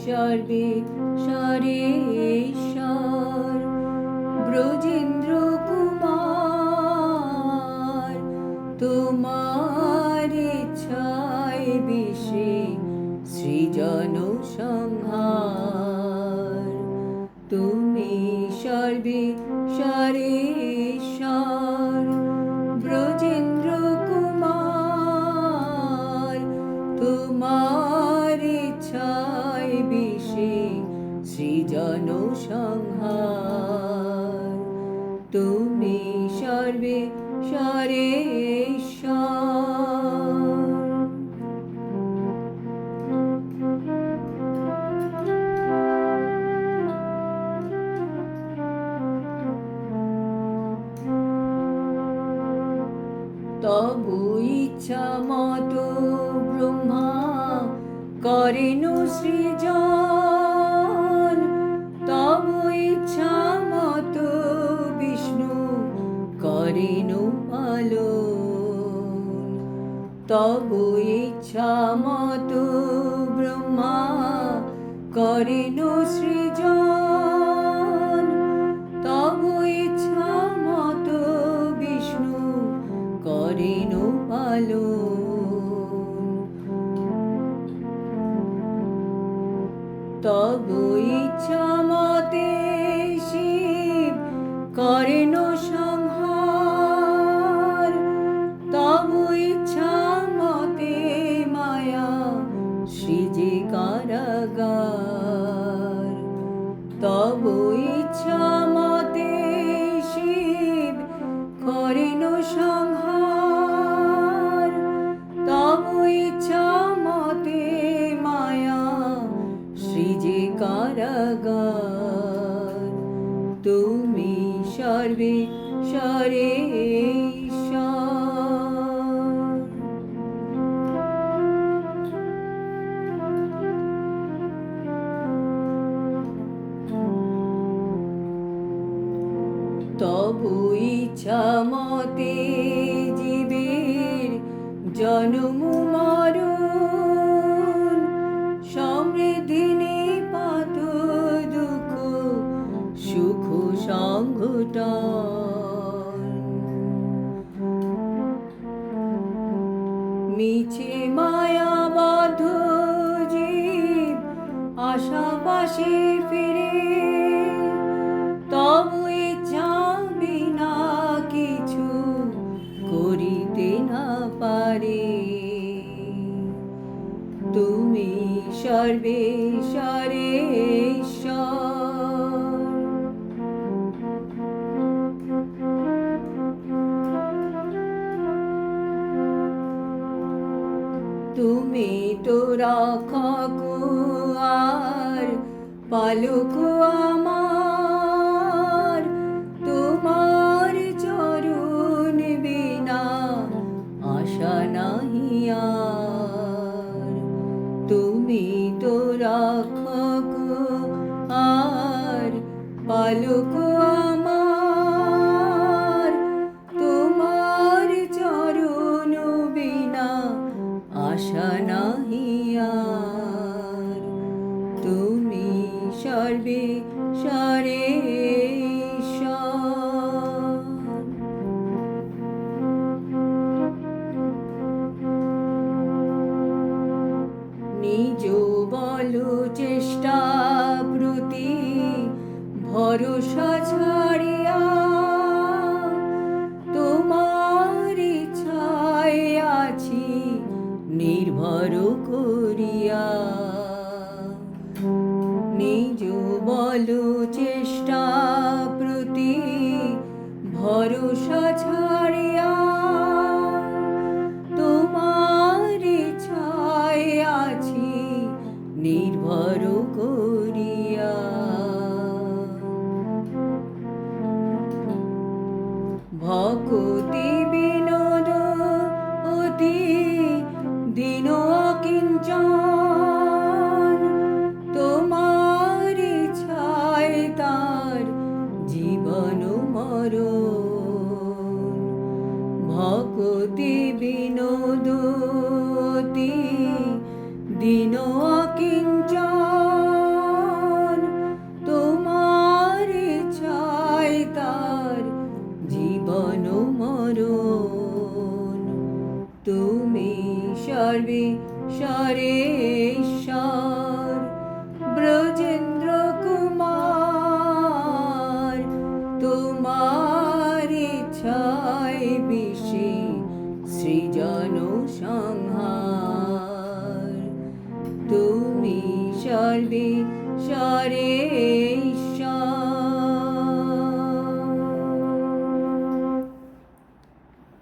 সর্বে সরেশ্বর ব্রজেন্দ্র কুমার তোমার ইচ্ছায় বিশে সৃজন সংহার তুমি সর্বে সরেশ্বর ব্রজেন্দ্র কুমার তোমার ইচ্ছায় বিশে সৃজন সংহার তুমি সর্বে সরেশ্বর। তবু ইচ্ছা মতো ব্রহ্মা করেন সৃজন, তবু ইচ্ছা মতো বিষ্ণু করেন পালন। তবু ইচ্ছা মতো ব্রহ্মা করেন সৃজন, তবু ইচ্ছা মতো বিষ্ণু করেন পালন। তবু ইচ্ছা মতে শিব করেন সংহার, তবু ইচ্ছা মতে মায়া সৃজে কারাগার। তবু ইচ্ছা মতে শিব করেন সংহার, তবু ইচ্ছা মতে মায়া সৃজে কারাগার। তুমি সর্বে সরেশ্বর। তবু ইচ্ছা মতে জীবের জন্ম মরণ, সমৃদ্ধি নিপাত দুঃখ সুখ সংঘটন। মিছে মায়াবদ্ধ জীব আশাপাশে ফিরে, তবু ইচ্ছা বিনা কিছু করিতে না পারে। তুমি সর্বে সরেশ্বর। তুমি তো রক্ষক আর পালক আমার, তোমার চরণ বিনা আশা নাহি আর। তুমি তো রক্ষক আর পালক আমার, তোমার চরণ বিনা আশা নাহি আর। তুমি সর্বে সরেশ্বর। নিজ বল চেষ্টা প্রতি ভরসা ছাড়িয়া, তোমার ইচ্ছায় আছি নির্ভর করিয়া। নিজ বল চেষ্টা প্রতি ভরসা ছাড়িয়া, তোমার ইচ্ছায় আছি নির্ভর করিয়া। ভক্তি বিনোদ অতি দীন অকিঞ্চন, তোমার ইচ্ছায় তার জীবন মরণ। ভক্তি বিনোদ অতি দীন অকিঞ্চন, সর্বে সরে ঈশ্বর ব্রজেন্দ্র কুমার তোমার ইচ্ছায় বিশ্বে সৃজন সংহার তুমি সর্বে সরে